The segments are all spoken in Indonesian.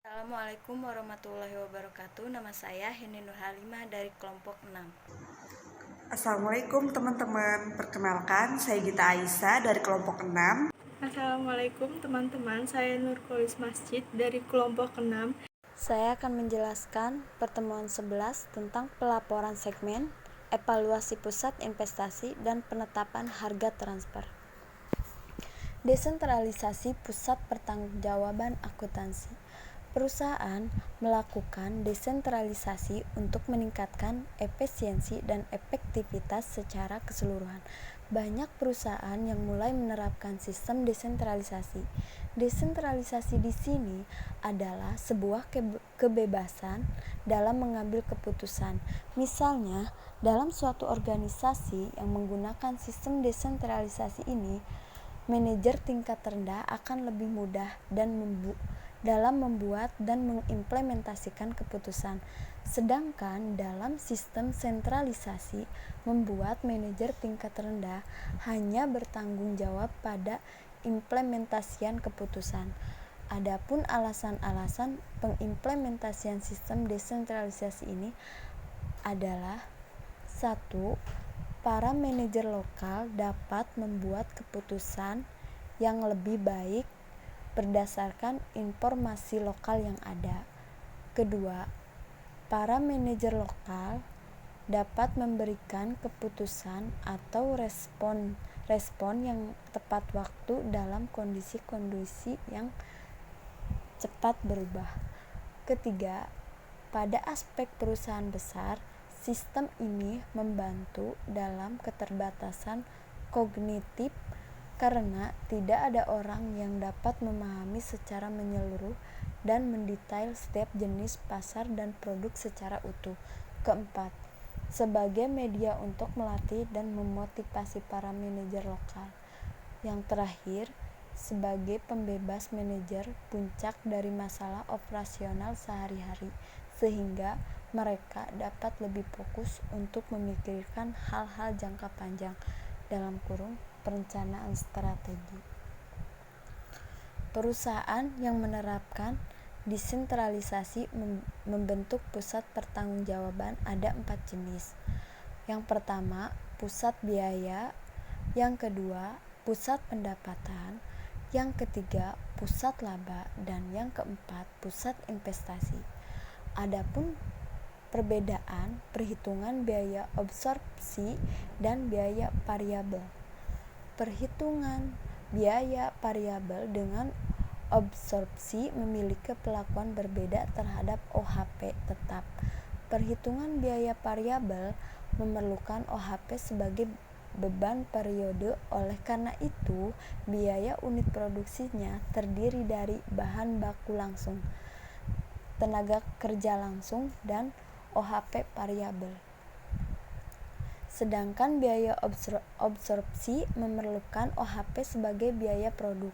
Assalamualaikum warahmatullahi wabarakatuh. Nama saya Heni Nurhalimah dari kelompok 6. Assalamualaikum teman-teman. Perkenalkan, saya Gita Aisyah dari kelompok 6. Assalamualaikum teman-teman, saya Nurkolis Masjid dari kelompok 6. Saya akan menjelaskan pertemuan 11 tentang pelaporan segmen, evaluasi pusat investasi, dan penetapan harga transfer. Desentralisasi pusat pertanggungjawaban akuntansi. Perusahaan melakukan desentralisasi untuk meningkatkan efisiensi dan efektivitas secara keseluruhan. Banyak perusahaan yang mulai menerapkan sistem desentralisasi. Desentralisasi di sini adalah sebuah kebebasan dalam mengambil keputusan. Misalnya, dalam suatu organisasi yang menggunakan sistem desentralisasi ini, manajer tingkat rendah akan lebih mudah dalam membuat dan mengimplementasikan keputusan. Sedangkan dalam sistem sentralisasi, membuat manajer tingkat rendah hanya bertanggung jawab pada implementasian keputusan. Adapun alasan-alasan pengimplementasian sistem desentralisasi ini adalah 1. Para manajer lokal dapat membuat keputusan yang lebih baik berdasarkan informasi lokal yang ada. Kedua, para manajer lokal dapat memberikan keputusan atau respon yang tepat waktu dalam kondisi-kondisi yang cepat berubah. Ketiga, pada aspek perusahaan besar, sistem ini membantu dalam keterbatasan kognitif karena tidak ada orang yang dapat memahami secara menyeluruh dan mendetail setiap jenis pasar dan produk secara utuh. Keempat, sebagai media untuk melatih dan memotivasi para manajer lokal. Yang terakhir, sebagai pembebas manajer puncak dari masalah operasional sehari-hari, sehingga mereka dapat lebih fokus untuk memikirkan hal-hal jangka panjang (perencanaan strategi). Perusahaan yang menerapkan desentralisasi membentuk pusat pertanggungjawaban ada 4 jenis. Yang pertama, pusat biaya. Yang kedua, pusat pendapatan. Yang ketiga, pusat laba. Dan yang keempat, pusat investasi. Adapun perbedaan perhitungan biaya absorpsi dan biaya variabel. Perhitungan biaya variabel dengan absorpsi memiliki perlakuan berbeda terhadap OHP tetap. Perhitungan biaya variabel memerlukan OHP sebagai beban periode, oleh karena itu biaya unit produksinya terdiri dari bahan baku langsung, tenaga kerja langsung, dan OHP variabel. Sedangkan biaya absorpsi memerlukan OHP sebagai biaya produk.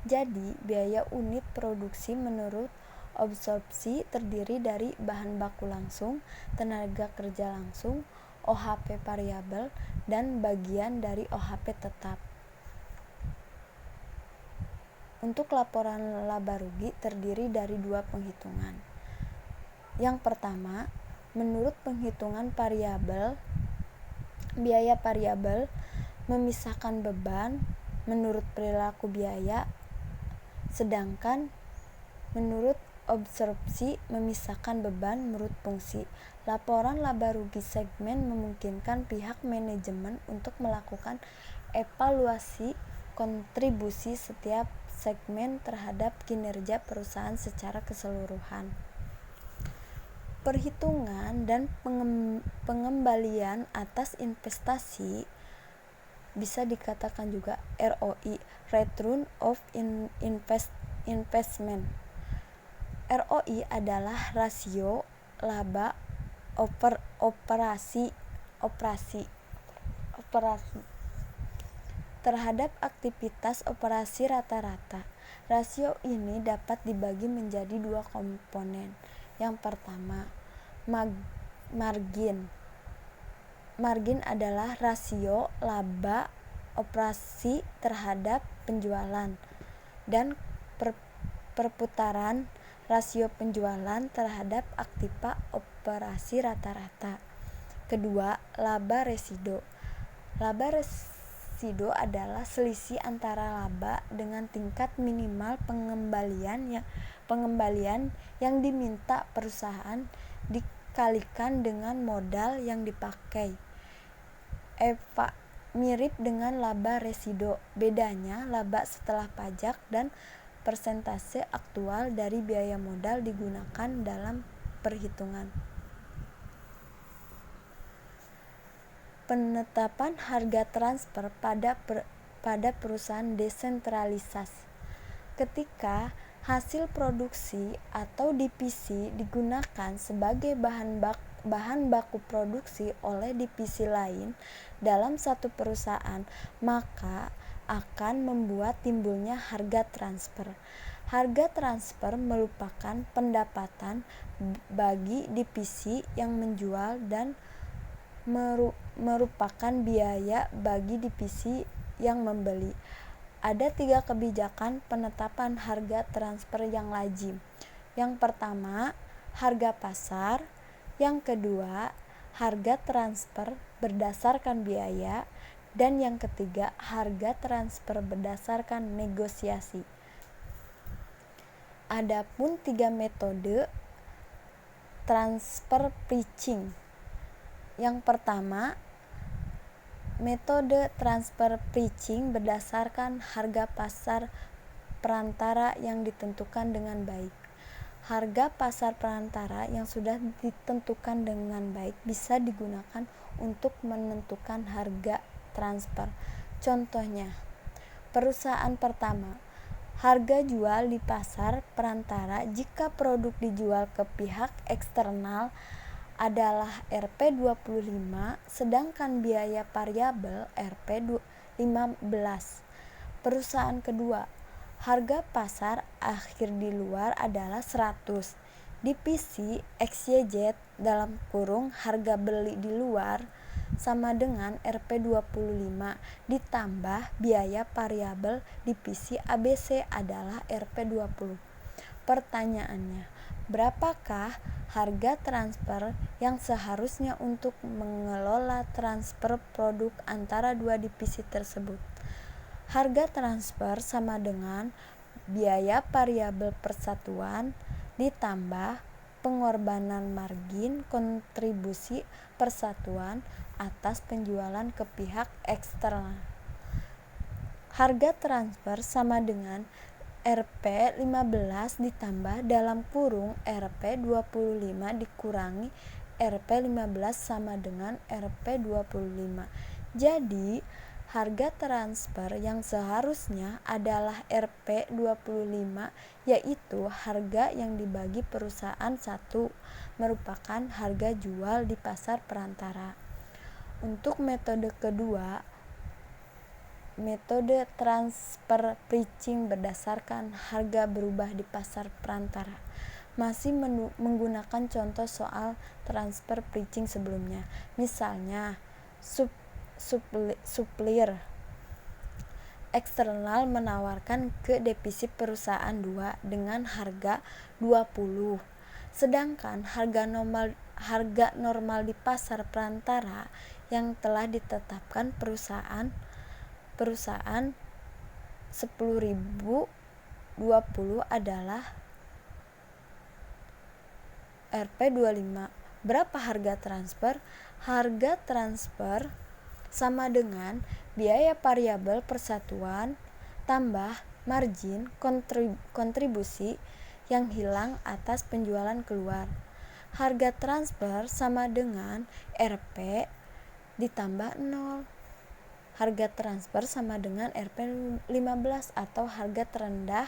Jadi, biaya unit produksi menurut absorpsi terdiri dari bahan baku langsung, tenaga kerja langsung, OHP variabel, dan bagian dari OHP tetap. Untuk laporan laba rugi terdiri dari 2 penghitungan. Yang pertama, menurut penghitungan variabel, biaya variabel memisahkan beban menurut perilaku biaya, sedangkan menurut absorpsi memisahkan beban menurut fungsi. Laporan laba rugi segmen memungkinkan pihak manajemen untuk melakukan evaluasi kontribusi setiap segmen terhadap kinerja perusahaan secara keseluruhan. Perhitungan dan pengembalian atas investasi bisa dikatakan juga ROI, Return of Investment. ROI adalah rasio laba operasi terhadap aktivitas operasi rata-rata. Rasio ini dapat dibagi menjadi 2 komponen. Yang pertama, margin. Margin adalah rasio laba operasi terhadap penjualan dan perputaran rasio penjualan terhadap aktiva operasi rata-rata. Kedua, laba residu. Laba residu adalah selisih antara laba dengan tingkat minimal pengembalian yang diminta perusahaan dikalikan dengan modal yang dipakai. Mirip dengan laba residu, bedanya laba setelah pajak dan persentase aktual dari biaya modal digunakan dalam perhitungan. Penetapan harga transfer pada perusahaan desentralisasi. Ketika hasil produksi atau divisi digunakan sebagai bahan baku produksi oleh divisi lain dalam satu perusahaan, maka akan membuat timbulnya harga transfer. Harga transfer merupakan pendapatan bagi divisi yang menjual dan merupakan biaya bagi divisi yang membeli. Ada 3 kebijakan penetapan harga transfer yang lazim. Yang pertama, harga pasar. Yang kedua, harga transfer berdasarkan biaya. Dan yang ketiga, harga transfer berdasarkan negosiasi. Adapun 3 metode transfer pricing. Yang pertama, metode transfer pricing berdasarkan harga pasar perantara yang ditentukan dengan baik. Harga pasar perantara yang sudah ditentukan dengan baik bisa digunakan untuk menentukan harga transfer. Contohnya, perusahaan pertama, harga jual di pasar perantara jika produk dijual ke pihak eksternal adalah Rp25, sedangkan biaya variabel Rp15. Perusahaan kedua, harga pasar akhir di luar adalah 100. Divisi XYZ (harga beli di luar) sama dengan Rp25 ditambah biaya variabel divisi ABC adalah Rp20. Pertanyaannya, berapakah harga transfer yang seharusnya untuk mengelola transfer produk antara dua divisi tersebut? Harga transfer sama dengan biaya variabel persatuan ditambah pengorbanan margin kontribusi persatuan atas penjualan ke pihak eksternal. Harga transfer sama dengan Rp15 ditambah Rp25 dikurangi Rp15 sama dengan Rp25. Jadi, harga transfer yang seharusnya adalah Rp25, yaitu harga yang dibagi perusahaan 1, merupakan harga jual di pasar perantara. Untuk metode kedua, metode transfer pricing berdasarkan harga berubah di pasar perantara, masih menggunakan contoh soal transfer pricing sebelumnya. Misalnya, supplier eksternal menawarkan ke divisi perusahaan 2 dengan harga 20, sedangkan harga normal di pasar perantara yang telah ditetapkan perusahaan 10.020 adalah Rp25. Berapa harga transfer? Harga transfer sama dengan biaya variabel persatuan tambah margin kontribusi yang hilang atas penjualan keluar. Harga transfer sama dengan Rp ditambah 0. Harga transfer sama dengan Rp15 atau harga terendah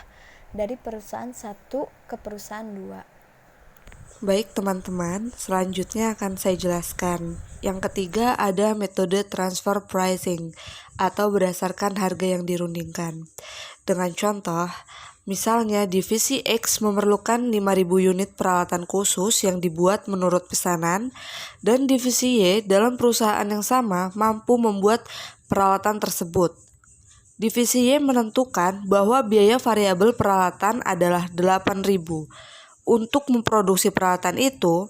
dari perusahaan 1 ke perusahaan 2. Baik teman-teman, selanjutnya akan saya jelaskan. Yang ketiga ada metode transfer pricing atau berdasarkan harga yang dirundingkan. Dengan contoh, misalnya divisi X memerlukan 5.000 unit peralatan khusus yang dibuat menurut pesanan, dan divisi Y dalam perusahaan yang sama mampu membuat peralatan tersebut. Divisi Y menentukan bahwa biaya variabel peralatan adalah 8.000. untuk memproduksi peralatan itu,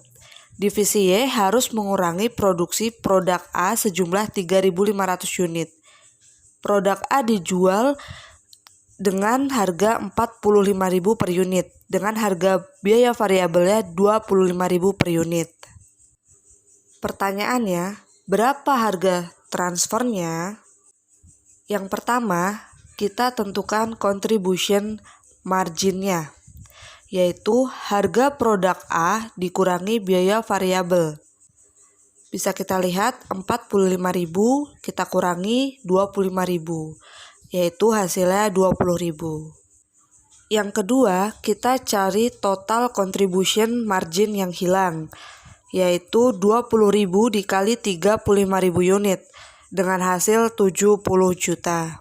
divisi Y harus mengurangi produksi produk A sejumlah 3.500 unit. Produk A dijual dengan harga 45.000 per unit, dengan harga biaya variabelnya 25.000 per unit. Pertanyaannya, berapa harga transfernya? Yang pertama, kita tentukan contribution marginnya, yaitu harga produk A dikurangi biaya variabel. Bisa kita lihat 45.000 kita kurangi 25.000, yaitu hasilnya 20.000. Yang kedua, kita cari total contribution margin yang hilang, yaitu 20.000 dikali 35.000 unit dengan hasil 70 juta.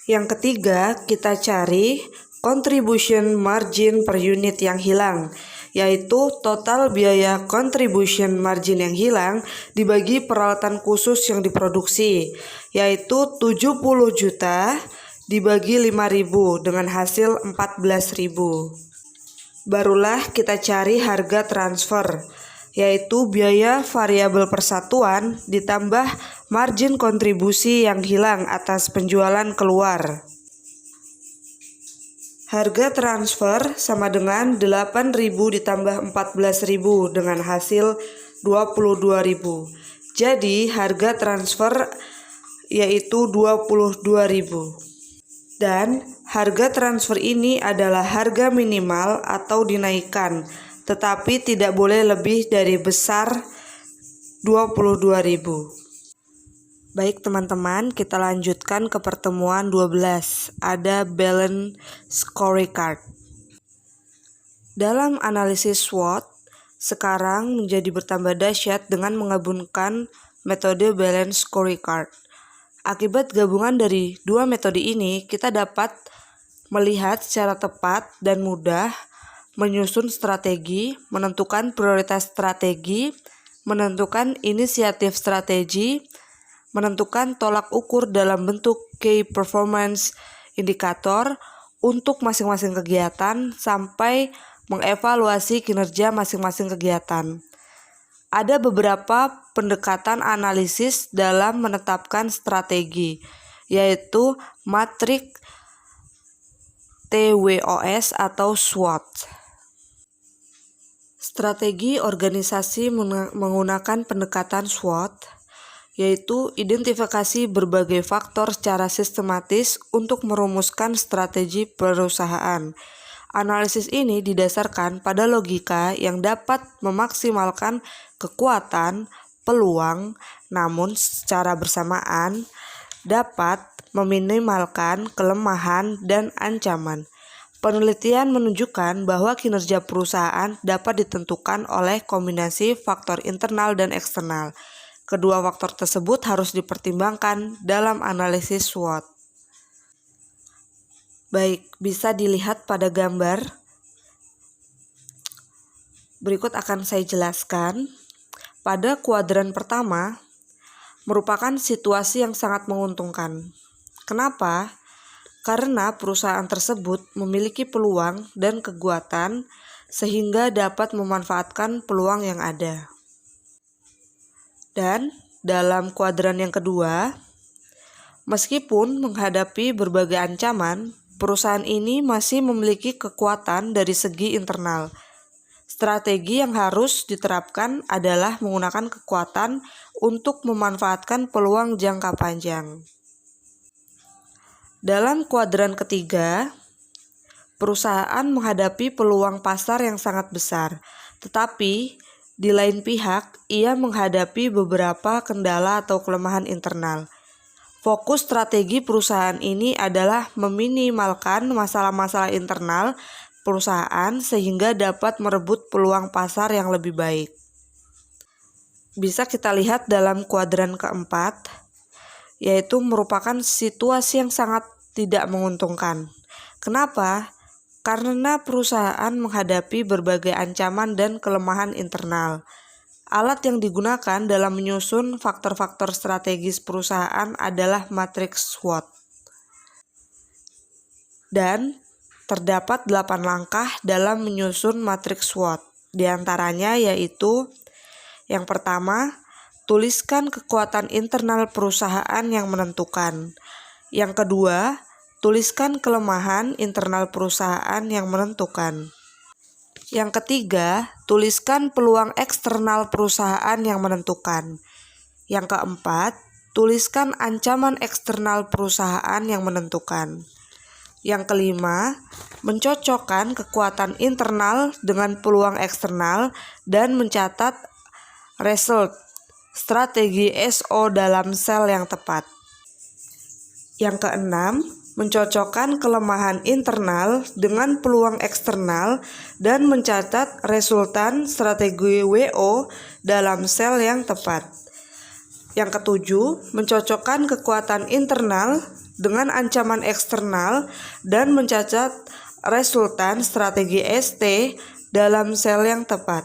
Yang ketiga, kita cari contribution margin per unit yang hilang, yaitu total biaya contribution margin yang hilang dibagi peralatan khusus yang diproduksi, yaitu 70 juta dibagi 5.000 dengan hasil 14.000. Barulah kita cari harga transfer, yaitu biaya variabel persatuan ditambah margin kontribusi yang hilang atas penjualan keluar. Harga transfer sama dengan 8.000 ditambah 14.000 dengan hasil 22.000. Jadi harga transfer yaitu 22.000. Dan harga transfer ini adalah harga minimal atau dinaikkan, tetapi tidak boleh lebih dari besar 22.000. Baik teman-teman, kita lanjutkan ke pertemuan 12. Ada balance scorecard. Dalam analisis SWOT, sekarang menjadi bertambah dahsyat dengan menggabungkan metode balance scorecard. Akibat gabungan dari dua metode ini, kita dapat melihat secara tepat dan mudah menyusun strategi, menentukan prioritas strategi, menentukan inisiatif strategi, menentukan tolak ukur dalam bentuk key performance indicator untuk masing-masing kegiatan, sampai mengevaluasi kinerja masing-masing kegiatan. Ada beberapa pendekatan analisis dalam menetapkan strategi, yaitu matriks TWOS atau SWOT. Strategi organisasi menggunakan pendekatan SWOT, yaitu identifikasi berbagai faktor secara sistematis untuk merumuskan strategi perusahaan. Analisis ini didasarkan pada logika yang dapat memaksimalkan kekuatan, peluang, namun secara bersamaan dapat meminimalkan kelemahan dan ancaman. Penelitian menunjukkan bahwa kinerja perusahaan dapat ditentukan oleh kombinasi faktor internal dan eksternal. Kedua faktor tersebut harus dipertimbangkan dalam analisis SWOT. Baik, bisa dilihat pada gambar. Berikut akan saya jelaskan. Pada kuadran pertama, merupakan situasi yang sangat menguntungkan. Kenapa? Karena perusahaan tersebut memiliki peluang dan kekuatan sehingga dapat memanfaatkan peluang yang ada. Dan dalam kuadran yang kedua, meskipun menghadapi berbagai ancaman, perusahaan ini masih memiliki kekuatan dari segi internal. Strategi yang harus diterapkan adalah menggunakan kekuatan untuk memanfaatkan peluang jangka panjang. Dalam kuadran ketiga, perusahaan menghadapi peluang pasar yang sangat besar, tetapi di lain pihak, ia menghadapi beberapa kendala atau kelemahan internal. Fokus strategi perusahaan ini adalah meminimalkan masalah-masalah internal perusahaan sehingga dapat merebut peluang pasar yang lebih baik. Bisa kita lihat dalam kuadran keempat, yaitu merupakan situasi yang sangat tidak menguntungkan. Kenapa? Karena perusahaan menghadapi berbagai ancaman dan kelemahan internal. Alat yang digunakan dalam menyusun faktor-faktor strategis perusahaan adalah matriks SWOT. Dan Terdapat 8 langkah dalam menyusun matriks SWOT. Di antaranya yaitu yang pertama, tuliskan kekuatan internal perusahaan yang menentukan. Yang kedua, tuliskan kelemahan internal perusahaan yang menentukan. Yang ketiga, tuliskan peluang eksternal perusahaan yang menentukan. Yang keempat, tuliskan ancaman eksternal perusahaan yang menentukan. Yang kelima, mencocokkan kekuatan internal dengan peluang eksternal dan mencatat result strategi SO dalam sel yang tepat. Yang keenam, mencocokkan kelemahan internal dengan peluang eksternal dan mencatat resultan strategi WO dalam sel yang tepat. Yang ketujuh, mencocokkan kekuatan internal dengan ancaman eksternal dan mencatat resultan strategi ST dalam sel yang tepat.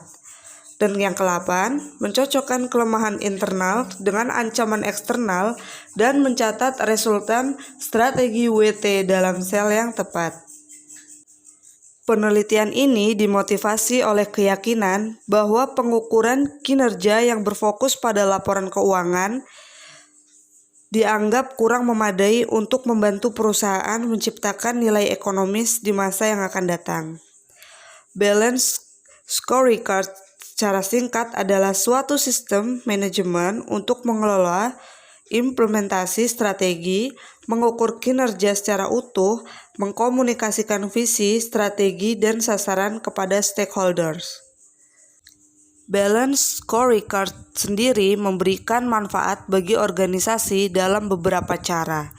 Dan yang ke-8, mencocokkan kelemahan internal dengan ancaman eksternal dan mencatat resultan strategi WT dalam sel yang tepat. Penelitian ini dimotivasi oleh keyakinan bahwa pengukuran kinerja yang berfokus pada laporan keuangan dianggap kurang memadai untuk membantu perusahaan menciptakan nilai ekonomis di masa yang akan datang. Balance Scorecard secara singkat adalah suatu sistem manajemen untuk mengelola implementasi strategi, mengukur kinerja secara utuh, mengkomunikasikan visi, strategi, dan sasaran kepada stakeholders. Balance Scorecard sendiri memberikan manfaat bagi organisasi dalam beberapa cara,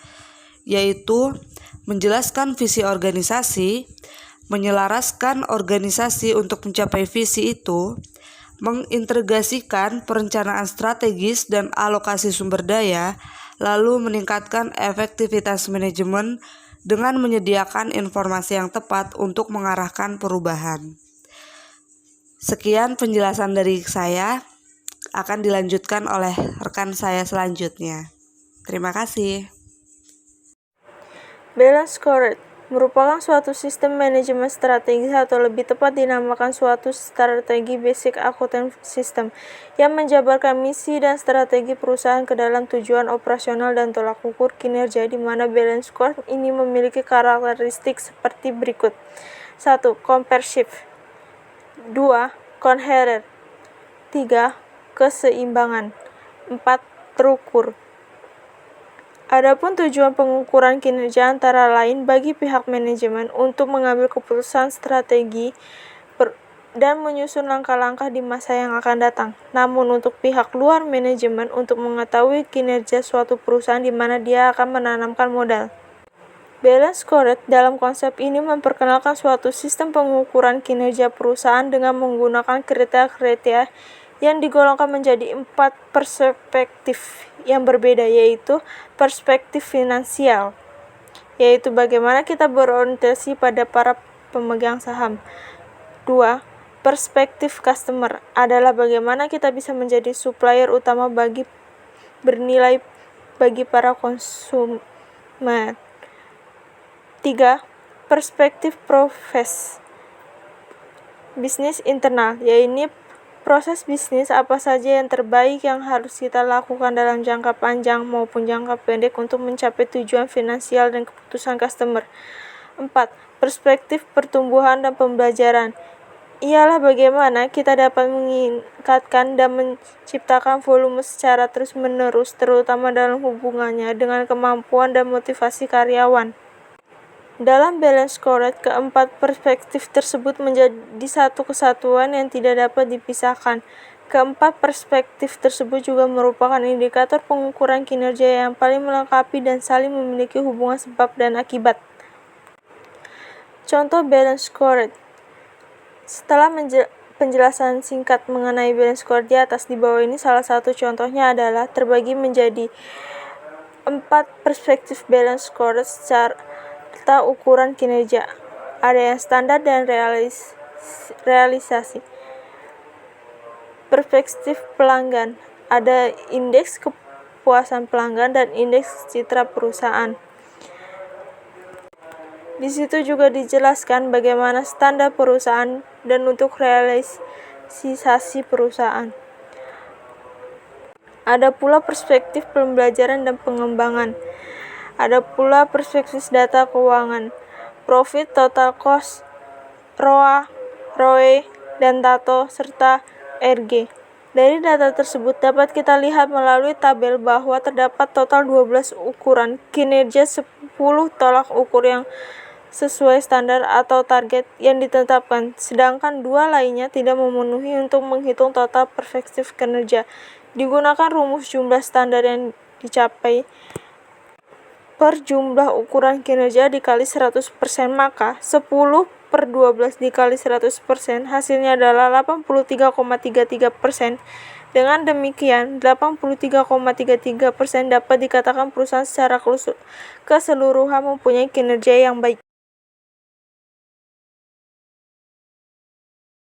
yaitu menjelaskan visi organisasi, menyelaraskan organisasi untuk mencapai visi itu, mengintegrasikan perencanaan strategis dan alokasi sumber daya, lalu meningkatkan efektivitas manajemen dengan menyediakan informasi yang tepat untuk mengarahkan perubahan. Sekian penjelasan dari saya, akan dilanjutkan oleh rekan saya selanjutnya. Terima kasih. Balance Scorecard merupakan suatu sistem manajemen strategis atau lebih tepat dinamakan suatu strategi basic accounting system yang menjabarkan misi dan strategi perusahaan ke dalam tujuan operasional dan tolak ukur kinerja, di mana balance scorecard ini memiliki karakteristik seperti berikut. 1. Comprehensive. 2. Coherent. 3. Keseimbangan. 4. Terukur. Adapun tujuan pengukuran kinerja antara lain bagi pihak manajemen untuk mengambil keputusan strategi dan menyusun langkah-langkah di masa yang akan datang. Namun untuk pihak luar manajemen untuk mengetahui kinerja suatu perusahaan di mana dia akan menanamkan modal. Balance Scorecard dalam konsep ini memperkenalkan suatu sistem pengukuran kinerja perusahaan dengan menggunakan kriteria-kriteria yang digolongkan menjadi 4 perspektif yang berbeda, yaitu perspektif finansial, yaitu bagaimana kita berorientasi pada para pemegang saham. 2. Perspektif customer adalah bagaimana kita bisa menjadi supplier utama bernilai bagi para konsumen. 3. Perspektif bisnis internal, yaitu proses bisnis apa saja yang terbaik yang harus kita lakukan dalam jangka panjang maupun jangka pendek untuk mencapai tujuan finansial dan keputusan customer. 4. Perspektif pertumbuhan dan pembelajaran, ialah bagaimana kita dapat meningkatkan dan menciptakan volume secara terus-menerus, terutama dalam hubungannya dengan kemampuan dan motivasi karyawan. Dalam Balance Scorecard, keempat perspektif tersebut menjadi satu kesatuan yang tidak dapat dipisahkan. Keempat perspektif tersebut juga merupakan indikator pengukuran kinerja yang paling melengkapi dan saling memiliki hubungan sebab dan akibat. Contoh Balance Scorecard. Setelah penjelasan singkat mengenai Balance Scorecard di atas, di bawah ini salah satu contohnya adalah terbagi menjadi 4 perspektif Balance Scorecard serta ukuran kinerja. Ada yang standar dan realisasi. Perspektif pelanggan. Ada indeks kepuasan pelanggan dan indeks citra perusahaan. Di situ juga dijelaskan bagaimana standar perusahaan dan untuk realisasi perusahaan. Ada pula perspektif pembelajaran dan pengembangan. Ada pula perspektif data keuangan, profit, total cost, ROA, ROE, dan TATO, serta RG. Dari data tersebut dapat kita lihat melalui tabel bahwa terdapat total 12 ukuran kinerja 10 tolak ukur yang sesuai standar atau target yang ditetapkan, sedangkan 2 lainnya tidak memenuhi. Untuk menghitung total perspektif kinerja, digunakan rumus jumlah standar yang dicapai per jumlah ukuran kinerja dikali 100%, maka 10/12 dikali 100%, hasilnya adalah 83,33%. Dengan demikian, 83,33% dapat dikatakan perusahaan secara keseluruhan mempunyai kinerja yang baik.